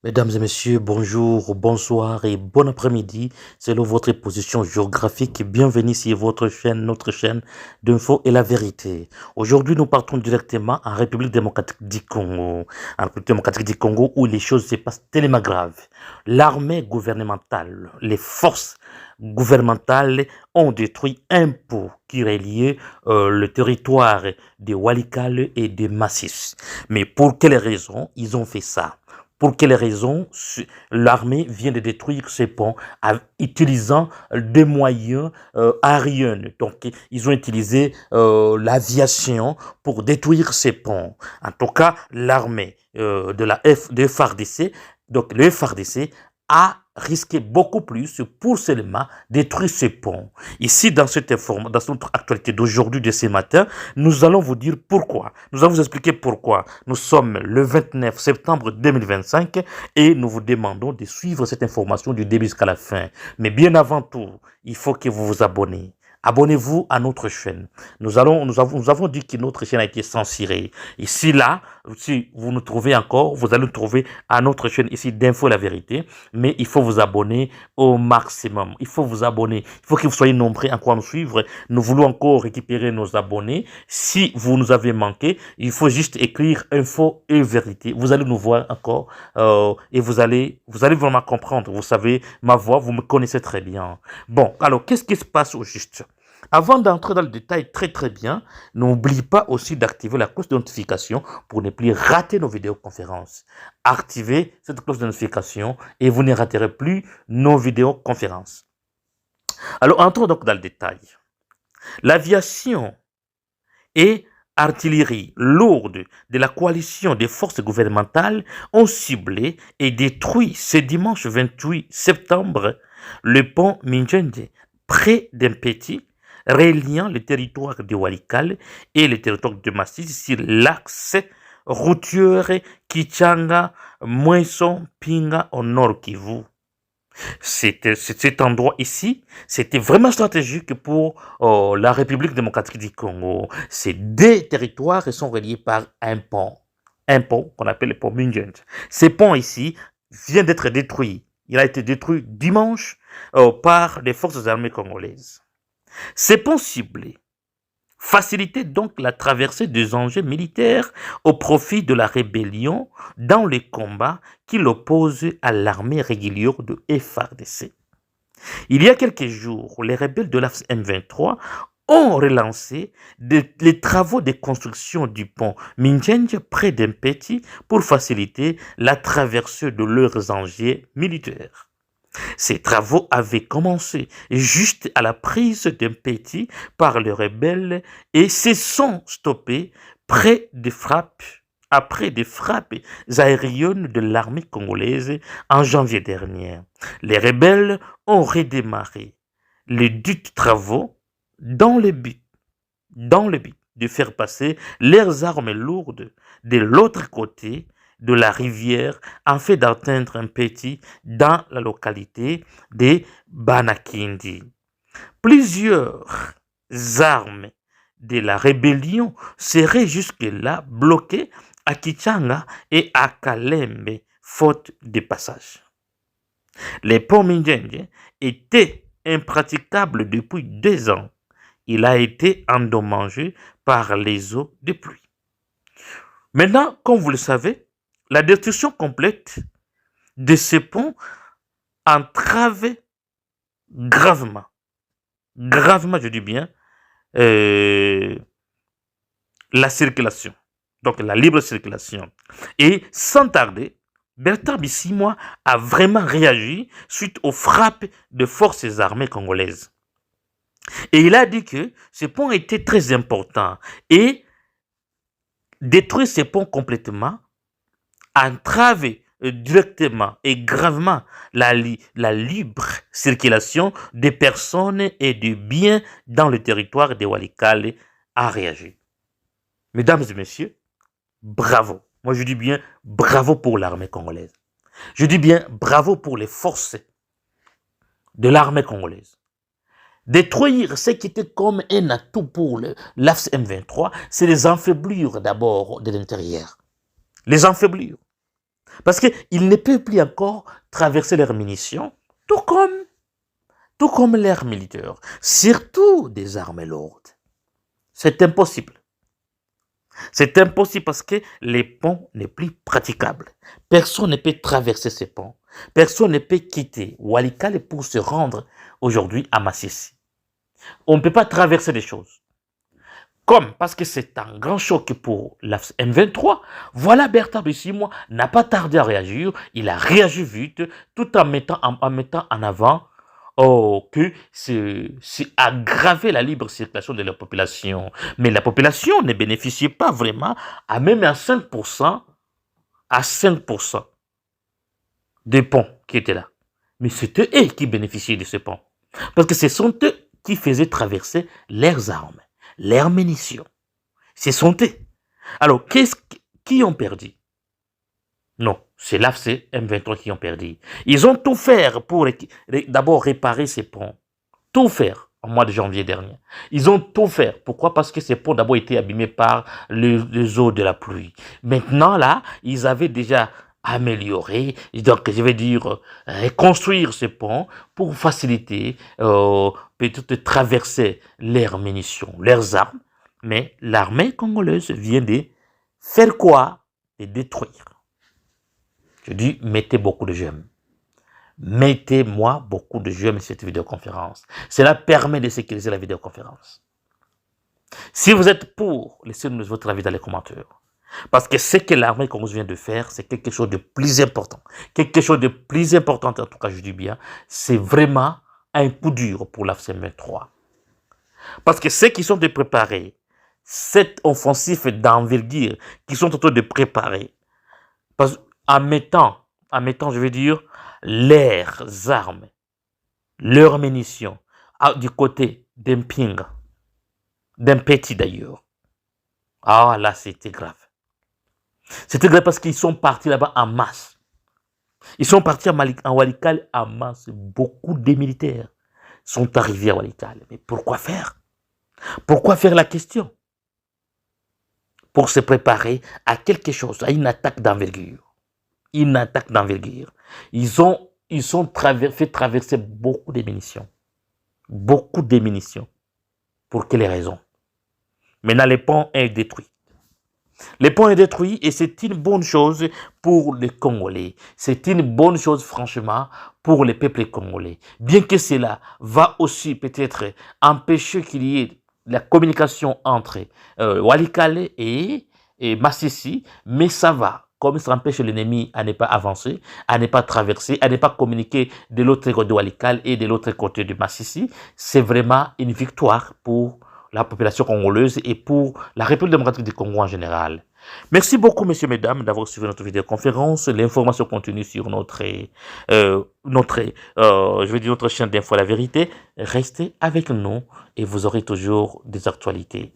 Mesdames et messieurs, bonjour, bonsoir et bon après-midi. Selon votre position géographique, bienvenue sur votre chaîne, notre chaîne d'info et la vérité. Aujourd'hui, nous partons directement en République démocratique du Congo. En République démocratique du Congo où les choses se passent tellement graves. L'armée gouvernementale, les forces gouvernementales ont détruit un pont qui reliait le territoire de Walikale et de Massis. Mais pour quelles raisons ils ont fait ça? Pour quelles raisons l'armée vient de détruire ces ponts en utilisant des moyens aériens. Donc, ils ont utilisé l'aviation pour détruire ces ponts. En tout cas, l'armée de FARDC, donc le FARDC, a risqué beaucoup plus pour seulement détruire ces ponts. Ici, dans notre actualité d'aujourd'hui, de ce matin, nous allons vous dire pourquoi. Nous allons vous expliquer pourquoi. Nous sommes le 29 septembre 2025 et nous vous demandons de suivre cette information du début jusqu'à la fin. Mais bien avant tout, il faut que vous vous abonnez. Abonnez-vous à notre chaîne. Nous avons dit que notre chaîne a été censurée. Ici, là, si vous nous trouvez encore, vous allez nous trouver à notre chaîne ici d'Info la Vérité. Mais il faut vous abonner au maximum. Il faut vous abonner. Il faut que vous soyez nombreux encore à nous suivre. Nous voulons encore récupérer nos abonnés. Si vous nous avez manqué, il faut juste écrire Info et Vérité. Vous allez nous voir encore et vous allez vraiment comprendre. Vous savez, ma voix, vous me connaissez très bien. Bon, alors, qu'est-ce qui se passe au juste? Avant d'entrer dans le détail très bien, n'oublie pas aussi d'activer la cloche de notification pour ne plus rater nos vidéoconférences. Activez cette cloche de notification et vous ne raterez plus nos vidéoconférences. Alors, entrons donc dans le détail. L'aviation et artillerie lourde de la coalition des forces gouvernementales ont ciblé et détruit ce dimanche 28 septembre le pont Minjende près d'Empeti, reliant le territoire de Walikale et le territoire de Masisi sur l'axe routier Kichanga-Mwenso-Pinga au nord Kivu. Cet endroit ici, c'était vraiment stratégique pour la République démocratique du Congo. Ces deux territoires sont reliés par un pont qu'on appelle le pont Minjend. Ce pont ici vient d'être détruit. Il a été détruit dimanche par les forces armées congolaises. Ces ponts ciblés faciliter donc la traversée des enjeux militaires au profit de la rébellion dans les combats qui l'opposent à l'armée régulière de FARDC. Il y a quelques jours, les rebelles de l'AFS M23 ont relancé les travaux de construction du pont Minjenje près d'Empeti pour faciliter la traversée de leurs enjeux militaires. Ces travaux avaient commencé juste à la prise d'Empeti par les rebelles et se sont stoppés après des frappes aériennes de l'armée congolaise en janvier dernier. Les rebelles ont redémarré les dits travaux dans le but de faire passer leurs armes lourdes de l'autre côté de la rivière en fait d'atteindre un petit dans la localité de Banakindi. Plusieurs armes de la rébellion seraient jusque-là bloquées à Kichanga et à Kalembe, faute de passage. Les ponts Minjenge étaient impraticables depuis 2 ans. Il a été endommagé par les eaux de pluie. Maintenant, comme vous le savez, la destruction complète de ces ponts entrave gravement, je dis bien, la circulation, donc la libre circulation. Et sans tarder, Bertrand Bisimwa a vraiment réagi suite aux frappes de forces armées congolaises. Et il a dit que ce pont était très important et détruire ces ponts complètement entrave directement et gravement la libre circulation des personnes et des biens dans le territoire de Walikale a réagi. Mesdames et messieurs, bravo. Moi je dis bien bravo pour l'armée congolaise. Je dis bien bravo pour les forces de l'armée congolaise. Détruire ce qui était comme un atout pour l'AFS M23, c'est les affaiblir d'abord de l'intérieur. Les affaiblir. Parce qu'ils ne peuvent plus encore traverser leurs munitions, tout comme, tout comme leurs militaires, surtout des armées lourdes. C'est impossible. C'est impossible parce que les ponts n'est plus praticables. Personne ne peut traverser ces ponts. Personne ne peut quitter Walikale pour se rendre aujourd'hui à Massissi. On ne peut pas traverser les choses. Comme, parce que c'est un grand choc pour la M23, voilà Bertrand de 6 mois n'a pas tardé à réagir. Il a réagi vite, tout en mettant en avant que c'est aggraver la libre circulation de la population. Mais la population ne bénéficiait pas vraiment, même à 5%, à 5% des ponts qui étaient là. Mais c'était eux qui bénéficiaient de ce pont. Parce que ce sont eux qui faisaient traverser leurs armes, leurs munitions. Ce sont eux. Alors, qui ont perdu? Non, c'est l'AFC M23 qui ont perdu. Ils ont tout fait pour d'abord réparer ces ponts. Tout faire en mois de janvier dernier. Ils ont tout fait. Pourquoi? Parce que ces ponts d'abord étaient abîmés par les eaux de la pluie. Maintenant, là, ils avaient déjà amélioré, donc je vais dire reconstruire ces ponts pour faciliter peut-être traverser leurs munitions, leurs armes. Mais l'armée congolaise vient de faire quoi? De détruire. Je dis, mettez beaucoup de j'aime. Mettez-moi beaucoup de j'aime sur cette vidéoconférence. Cela permet de sécuriser la vidéoconférence. Si vous êtes pour, laissez-nous votre avis dans les commentaires. Parce que ce que l'armée congolaise vient de faire, c'est quelque chose de plus important. Quelque chose de plus important, en tout cas je dis bien, c'est vraiment un coup dur pour la M23. Parce que ceux qui sont de préparer cette offensive d'envergure, qui sont en train de préparer, en mettant, je veux dire, leurs armes, leurs munitions, du côté d'Mpinga, d'un petit d'ailleurs. Ah là, c'était grave. C'était grave parce qu'ils sont partis là-bas en masse. Ils sont partis en Walikale en masse. Beaucoup de militaires sont arrivés à Walikale. Mais pourquoi faire? Pourquoi faire la question? Pour se préparer à quelque chose, à une attaque d'envergure. Une attaque d'envergure. Ils ont fait traverser beaucoup de munitions. Beaucoup de munitions. Pour quelles raisons? Maintenant, le pont est détruit. Le pont est détruit et c'est une bonne chose pour les Congolais. C'est une bonne chose, franchement, pour les peuples congolais. Bien que cela va aussi peut-être empêcher qu'il y ait la communication entre Walikale et Massissi, mais ça va. Comme ça empêche l'ennemi à ne pas avancer, à ne pas traverser, à ne pas communiquer de l'autre côté de Walikale et de l'autre côté de Massissi, c'est vraiment une victoire pour la population congolaise et pour la République démocratique du Congo en général. Merci beaucoup, messieurs, mesdames, d'avoir suivi notre vidéoconférence. L'information continue sur notre chaîne d'info La Vérité. Restez avec nous et vous aurez toujours des actualités.